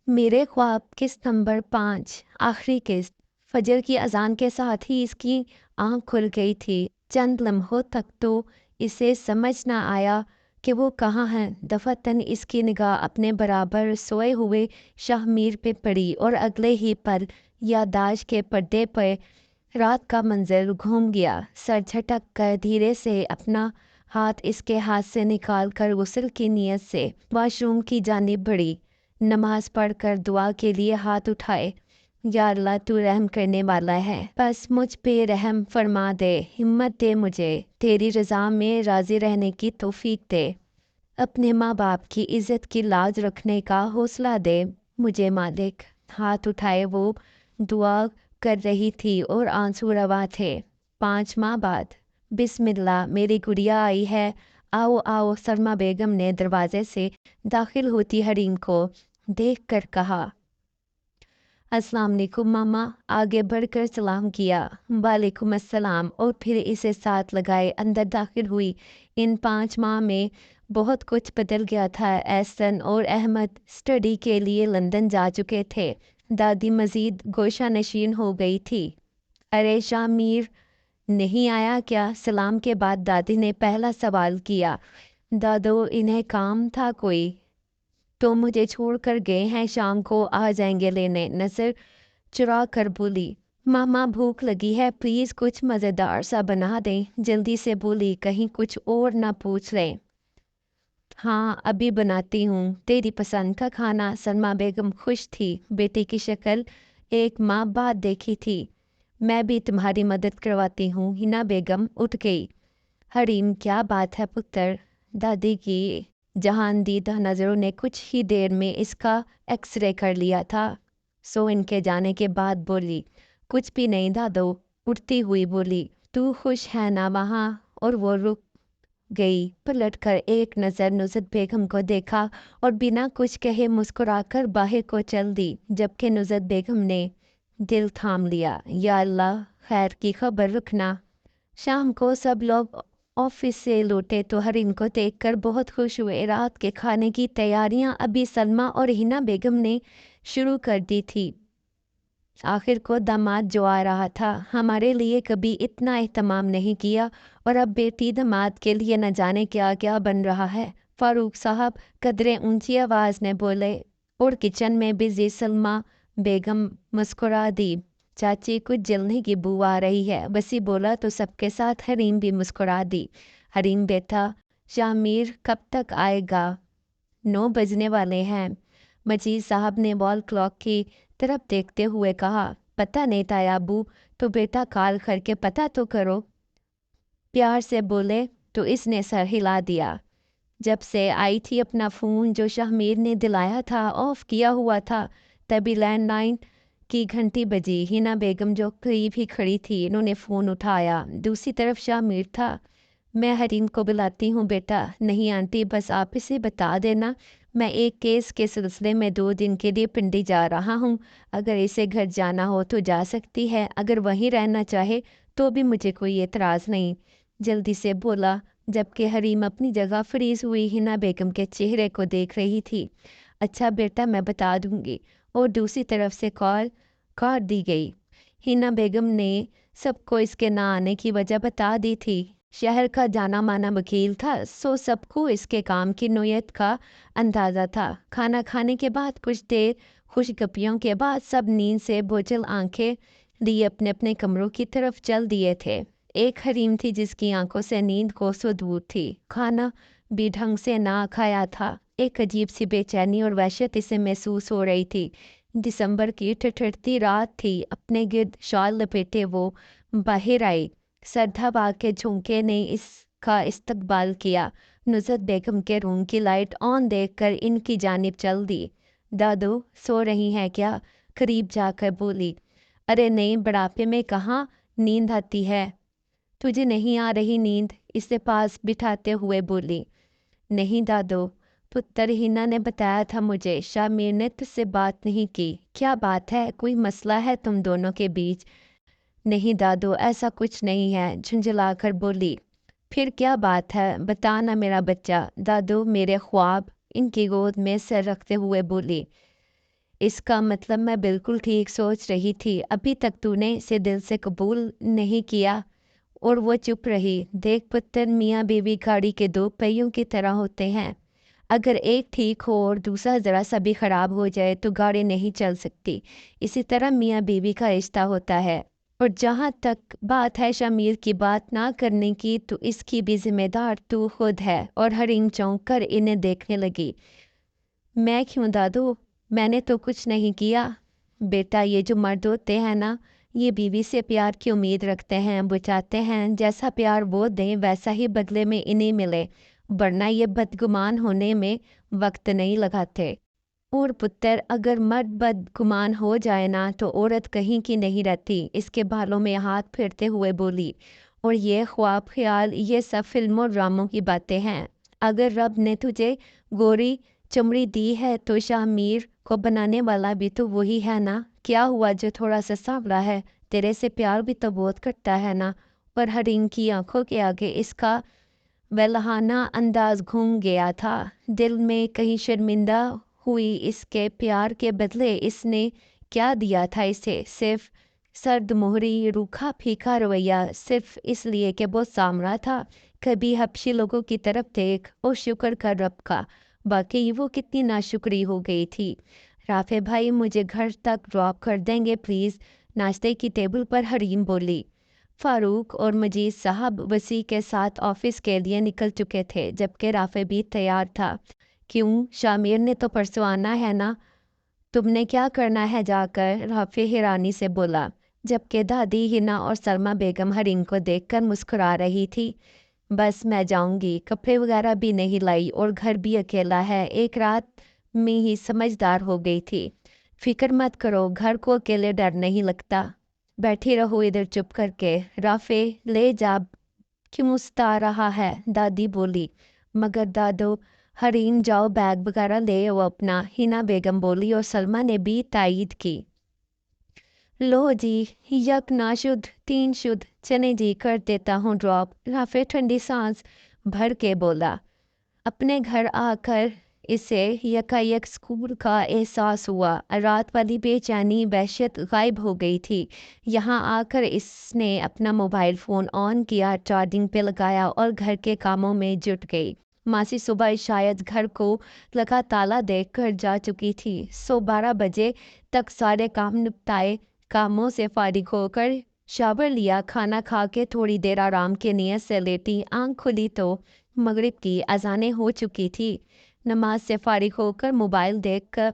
मेरे ख्वाब किस्त नंबर 5 आखिरी किस्त। फजर की अजान के साथ ही इसकी आंख खुल गई थी। चंद लम्हों तक तो इसे समझ ना आया कि वो कहाँ है। दफातन इसकी निगाह अपने बराबर सोए हुए शाहमीर पे पड़ी और अगले ही पल याददाश्त के पर्दे पर रात का मंजर घूम गया। सर झटक कर धीरे से अपना हाथ इसके हाथ से निकाल कर गुस्ल की नीयत से वॉशरूम की जानिब बढ़ी। नमाज पढ़कर दुआ के लिए हाथ उठाए। या अल्लाह तू रहम करने वाला है, बस मुझ पे रहम फरमा दे, हिम्मत दे, मुझे तेरी रज़ा में राज़ी रहने की तौफीक दे, अपने माँ बाप की इज़्ज़त की लाज रखने का हौसला दे मुझे मालिक। हाथ उठाए वो दुआ कर रही थी और आंसू रवा थे। 5 माह बाद बिस्मिल्लाह, मेरी गुड़िया आई है, आओ आओ। सलमा बेगम ने दरवाजे से दाखिल होती हरीम को देख कर कहा, अस्सलाम वालेकुम मामा। आगे बढ़कर सलाम किया। वालेकुम अस्सलाम, और फिर इसे साथ लगाए अंदर दाखिल हुई। इन 5 माह में बहुत कुछ बदल गया था। एहसन और अहमद स्टडी के लिए लंदन जा चुके थे। दादी मज़ीद गोशा नशीन हो गई थी। अरे शामीर नहीं आया क्या? सलाम के बाद दादी ने पहला सवाल किया। दादो, इन्हें काम था कोई तो मुझे छोड़कर गए हैं, शाम को आ जाएंगे लेने। नज़र चुरा कर बोली, मामा भूख लगी है, प्लीज़ कुछ मज़ेदार सा बना दें। जल्दी से बोली, कहीं कुछ और ना पूछ लें। हाँ अभी बनाती हूँ, तेरी पसंद का खाना। सलमा बेगम खुश थी। बेटी की शक्ल एक माह बाद देखी थी। मैं भी तुम्हारी मदद करवाती हूँ। हिना बेगम उठ गई। हरीम, क्या बात है पुत्र? दादी की जहानदीदा नज़रों ने कुछ ही देर में इसका एक्सरे कर लिया था। सो इनके जाने के बाद बोली, कुछ भी नहीं दादो। उठती हुई बोली, तू खुश है ना वहाँ? और वो रुक गई। पलटकर एक नज़र नुसरत बेगम को देखा और बिना कुछ कहे मुस्कुराकर बाहर को चल दी, जबकि नुसरत बेगम ने दिल थाम लिया। या अल्लाह, खैर की खबर रखना। शाम को सब लोग ऑफिस से लौटे तो हरीम को देखकर बहुत खुश हुए। रात के खाने की तैयारियां अभी सलमा और हिना बेगम ने शुरू कर दी थी। आखिर को दामाद जो आ रहा था, हमारे लिए कभी इतना एहतमाम नहीं किया और अब बेटी दामाद के लिए न जाने क्या क्या बन रहा है। फारूक साहब कदरे ऊंची आवाज़ में बोले और किचन में बिजी सलमा बेगम मुस्कुरा दी। चाची, कुछ जलने की बू आ रही है। बसी बोला तो सबके साथ हरीम भी मुस्कुरा दी। हरीम बेटा, शामीर कब तक आएगा? 9 बजने वाले हैं। मजीद साहब ने वॉल क्लॉक की तरफ देखते हुए कहा, पता नहीं ताया अबू, तो बेटा कॉल करके पता तो करो। प्यार से बोले तो इसने सर हिला दिया। जब से आई थी अपना फ़ोन जो शाहमीर ने दिलाया था ऑफ किया हुआ था। तभी लैंडलाइन की घंटी बजी। हिना बेगम जो करीब ही खड़ी थी, इन्होंने फ़ोन उठाया। दूसरी तरफ शाहमीर था। मैं हरीम को बुलाती हूँ बेटा। नहीं आंटी, बस आप इसे बता देना मैं एक केस के सिलसिले में 2 दिन के लिए पिंडी जा रहा हूँ। अगर इसे घर जाना हो तो जा सकती है, अगर वहीं रहना चाहे तो भी मुझे कोई एतराज़ नहीं। जल्दी से बोला, जबकि हरीम अपनी जगह फ्रीज हुई हिना बेगम के चेहरे को देख रही थी। अच्छा बेटा, मैं बता दूंगी। और दूसरी तरफ से कॉल काट दी गई। हिना बेगम ने सबको इसके ना आने की वजह बता दी थी। शहर का जाना माना वकील था, सो सबको इसके काम की नोयत का अंदाज़ा था। खाना खाने के बाद कुछ देर खुशगपियों के बाद सब नींद से बोझल आंखें लिए अपने अपने कमरों की तरफ चल दिए थे। एक हरीम थी जिसकी आंखों से नींद कोसों दूर थी। खाना भी ढंग से ना खाया था। एक अजीब सी बेचैनी और वहशत इसे महसूस हो रही थी। दिसंबर की ठिठुरती रात थी। अपने गिर्द शॉल लपेटे वो बाहर आई। सरधा बाग के झोंके ने इसका इस्तकबाल किया। नुसरत बेगम के रूम की लाइट ऑन देखकर इनकी जानिब चल दी। दादू, सो रही हैं क्या? करीब जाकर बोली। अरे नहीं, बुढ़ापे में कहाँ नींद आती है। तुझे नहीं आ रही नींद? इसे पास बिठाते हुए बोली। नहीं दादो, पुत्र हिना ने बताया था मुझे। शामीर ने तुझसे बात नहीं की? क्या बात है? कोई मसला है तुम दोनों के बीच? नहीं दादो, ऐसा कुछ नहीं है, झुंझलाकर बोली। फिर क्या बात है, बता ना मेरा बच्चा। दादो, मेरे ख्वाब। इनकी गोद में सर रखते हुए बोली। اس کا مطلب میں بالکل ٹھیک سوچ رہی تھی، ابھی تک تو نے اسے دل سے قبول نہیں کیا۔ اور وہ چپ رہی۔ دیکھ پتر، میاں بیوی گاڑی کے دو پہیوں کی طرح ہوتے ہیں، اگر ایک ٹھیک ہو اور دوسرا ذرا سا بھی خراب ہو جائے تو گاڑی نہیں چل سکتی۔ اسی طرح میاں بیوی کا رشتہ ہوتا ہے۔ اور جہاں تک بات ہے شمیر کی بات نہ کرنے کی، تو اس کی بھی ذمہ دار تو خود ہے۔ اور حریم چونک کر انہیں دیکھنے لگی۔ میں کیوں دادو؟ میں نے تو کچھ نہیں کیا۔ بیٹا، یہ جو مرد ہوتے ہیں نا، یہ بیوی سے پیار کی امید رکھتے ہیں، وہ چاہتے ہیں جیسا پیار وہ دیں ویسا ہی بدلے میں انہیں ملے، ورنہ یہ بدگمان ہونے میں وقت نہیں لگاتے۔ اور پتر، اگر مرد بدگمان ہو جائے نا تو عورت کہیں کی نہیں رہتی۔ اس کے بالوں میں ہاتھ پھیرتے ہوئے بولی۔ اور یہ خواب خیال، یہ سب فلموں اور ڈراموں کی باتیں ہیں۔ اگر رب نے تجھے گوری چمڑی دی ہے تو شاہ میر کو بنانے والا بھی تو وہی ہے نا۔ کیا ہوا جو تھوڑا سا سانولا ہے؟ تیرے سے پیار بھی تو بہت کرتا ہے نا۔ پر حریم کی آنکھوں کے آگے اس کا ویلہانہ انداز گھوم گیا تھا۔ دل میں کہیں شرمندہ ہوئی، اس کے پیار کے بدلے اس نے کیا دیا تھا اسے؟ صرف سرد مہری، روکھا پھیکا رویہ، صرف اس لیے کہ وہ سامرا تھا۔ کبھی حبشی لوگوں کی طرف دیکھ اور شکر کر رب کا، باقی وہ کتنی ناشکری ہو گئی تھی۔ رافع بھائی، مجھے گھر تک ڈراپ کر دیں گے پلیز؟ ناشتے کی ٹیبل پر حریم بولی۔ فاروق اور مجید صاحب وسیع کے ساتھ آفس کے لیے نکل چکے تھے، جبکہ رافع بھی تیار تھا۔ کیوں؟ شامیر نے تو پرسوں آنا ہے نا؟ تم نے کیا کرنا ہے جا کر؟ رافع حیرانی سے بولا، جبکہ دادی ہنا اور سلمہ بیگم حریم کو دیکھ کر مسکرا رہی تھی۔ بس میں جاؤں گی، کپڑے وغیرہ بھی نہیں لائی اور گھر بھی اکیلا ہے، ایک رات میں ہی سمجھدار ہو گئی تھی۔ فکر مت کرو، گھر کو اکیلے ڈر نہیں لگتا۔ بیٹھی رہو ادھر چپ کر کے۔ رافع، لے جا، کیوں ستا رہا ہے؟ دادی بولی۔ مگر دادو، حریم جاؤ بیگ وغیرہ لے آؤ اپنا، ہنا بیگم بولی اور سلمہ نے بھی تائید کی۔ لو جی، یک نہ شدھ تین شدھ، چلیں جی کر دیتا ہوں ڈراپ۔ رافع ٹھنڈی سانس بھر کے بولا۔ اپنے گھر آ کر اسے یکایک سکون کا احساس ہوا، رات والی بے چینی وحشت غائب ہو گئی تھی۔ یہاں آ کر اس نے اپنا موبائل فون آن کیا، چارجنگ پہ لگایا اور گھر کے کاموں میں جٹ گئی۔ ماسی صبح شاید گھر کو لگا تالا دیکھ کر جا چکی تھی۔ 12 بجے تک سارے کام نپٹائے، کاموں سے فارغ ہو کر شاور لیا، کھانا کھا کے تھوڑی دیر آرام کی نیت سے لیٹی۔ آنکھ کھلی تو مغرب کی اذانیں ہو چکی تھی۔ نماز سے فارغ ہو کر موبائل دیکھ کر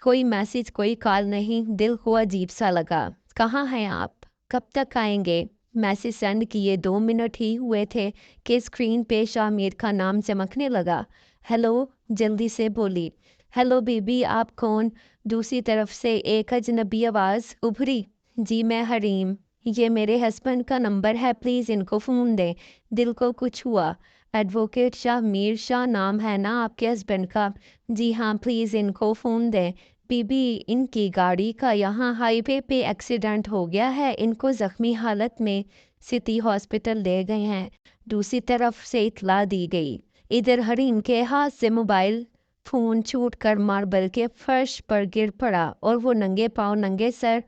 کوئی میسج، کوئی کال نہیں، دل کو عجیب سا لگا۔ کہاں ہیں آپ؟ کب تک آئیں گے؟ میسج سینڈ کیے 2 منٹ ہی ہوئے تھے کہ اسکرین پہ شامیر کا نام چمکنے لگا۔ ہیلو، جلدی سے بولی۔ ہیلو بی بی، آپ کون؟ دوسری طرف سے ایک اجنبی آواز ابھری۔ جی میں حریم، یہ میرے ہسبینڈ کا نمبر ہے، پلیز ان کو فون دیں۔ دل کو کچھ ہوا۔ ایڈوکیٹ شاہ میر شاہ نام ہے نا آپ کے ہسبینڈ کا؟ جی ہاں، پلیز ان کو فون دیں۔ بی بی، ان کی گاڑی کا یہاں ہائی وے پہ ایکسیڈنٹ ہو گیا ہے، ان کو زخمی حالت میں سٹی ہاسپٹل لے گئے ہیں۔ دوسری طرف سے اطلاع دی گئی۔ ادھر حریم کے ہاتھ سے موبائل فون چھوٹ کر ماربل کے فرش پر گر پڑا اور وہ ننگے پاؤں ننگے سر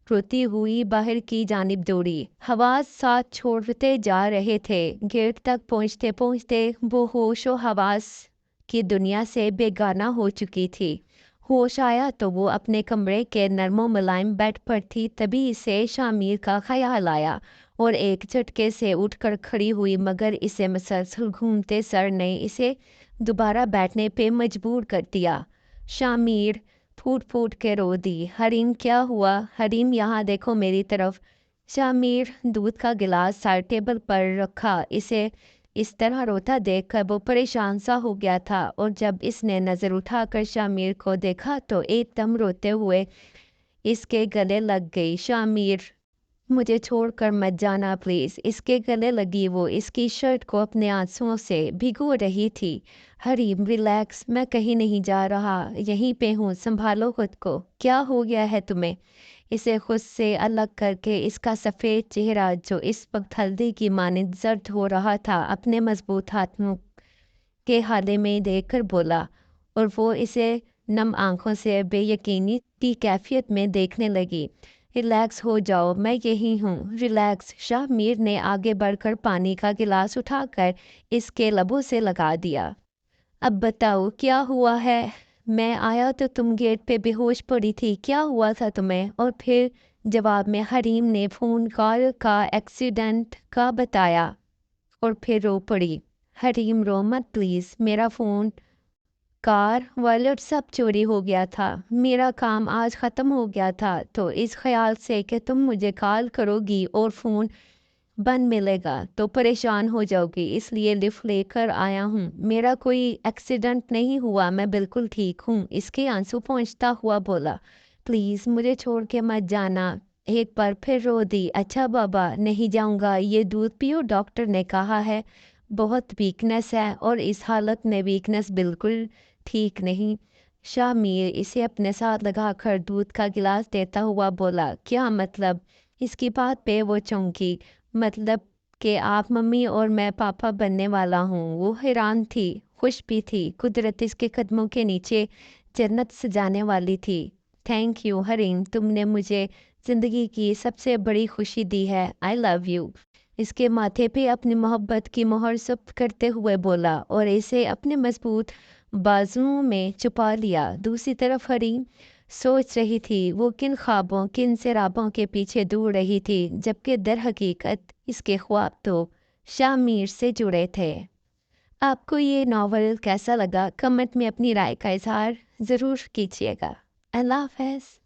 روتی ہوئی باہر کی جانب دوڑی۔ حواس ساتھ چھوڑتے جا رہے تھے۔ گیٹ تک پہنچتے پہنچتے وہ ہوش و حواس کی دنیا سے بیگانہ ہو چکی تھی۔ ہوش آیا تو وہ اپنے کمرے کے نرم و ملائم بیڈ پر تھی، تبھی اسے شامیر کا خیال آیا اور ایک جھٹکے سے اٹھ کر کھڑی ہوئی، مگر اسے مسلسل گھومتے سر نے اسے دوبارہ بیٹھنے پہ مجبور کر دیا۔ شامیر پھوٹ پھوٹ کے رو دی۔ حریم، کیا ہوا؟ حریم، یہاں دیکھو میری طرف۔ شامیر دودھ کا گلاس سائڈ ٹیبل پر رکھا۔ اسے اس طرح روتا دیکھ کر وہ پریشان سا ہو گیا تھا، اور جب اس نے نظر اٹھا کر شامیر کو دیکھا تو ایک دم روتے ہوئے اس کے گلے لگ گئی۔ شامیر، مجھے چھوڑ کر مت جانا پلیز۔ اس کے گلے لگی وہ اس کی شرٹ کو اپنے آنسوؤں سے بھگو رہی تھی۔ حریم، ریلیکس، میں کہیں نہیں جا رہا، یہیں پہ ہوں، سنبھالو خود کو۔ کیا ہو گیا ہے تمہیں؟ اسے خود سے الگ کر کے اس کا سفید چہرہ جو اس وقت ہلدی کی مانند زرد ہو رہا تھا اپنے مضبوط ہاتھوں کے حالے میں دیکھ کر بولا، اور وہ اسے नम आंखों से बेयकीनी की कैफियत में देखने लगी। रिलैक्स हो जाओ, मैं यही हूँ, रिलैक्स। शाह मीर ने आगे बढ़कर पानी का गिलास उठाकर इसके लबों से लगा दिया। अब बताओ क्या हुआ है? मैं आया तो तुम गेट पे बेहोश पड़ी थी, क्या हुआ था तुम्हें? और फिर जवाब में हरीम ने फ़ोन कॉल का एक्सीडेंट का बताया और फिर रो पड़ी। हरीम रो मत प्लीज़, मेरा फ़ोन, कार, वॉलेट सब चोरी हो गया था। मेरा काम आज ख़त्म हो गया था, तो इस ख़्याल से कि तुम मुझे कॉल करोगी और फ़ोन बंद मिलेगा तो परेशान हो जाओगी, इसलिए लिफ्ट लेकर आया हूँ। मेरा कोई एक्सीडेंट नहीं हुआ, मैं बिल्कुल ठीक हूँ। इसके आंसू पहुँचता हुआ बोला, प्लीज़ मुझे छोड़ के मत जाना। एक बार फिर रो दी। अच्छा बाबा, नहीं जाऊँगा, ये दूध पियो, डॉक्टर ने कहा है बहुत वीकनेस है और इस हालत में वीकनेस बिल्कुल ठीक नहीं। शाह मीर इसे अपने साथ लगाकर दूध का गिलास देता हुआ बोला, क्या मतलब? इसकी बात पे वो चौंकी। मतलब कि आप मम्मी और मैं पापा बनने वाला हूँ। वो हैरान थी, खुश भी थी। कुदरत इसके कदमों के नीचे जन्नत सजाने वाली थी। थैंक यू हरीम, तुमने मुझे ज़िंदगी की सबसे बड़ी खुशी दी है। I love you. इसके माथे पे अपनी मोहब्बत की मोहर जब्त करते हुए बोला और इसे अपने मजबूत बाजुओं में छुपा लिया। दूसरी तरफ हरीम सोच रही थी वो किन ख्वाबों, किन सिराबों के पीछे दौड़ रही थी, जबकि दर हकीकत इसके ख्वाब तो शाह मीर से जुड़े थे। आपको ये नावल कैसा लगा? कमेंट में अपनी राय का इजहार ज़रूर कीजिएगा। अल्लाह हाफ़िज़।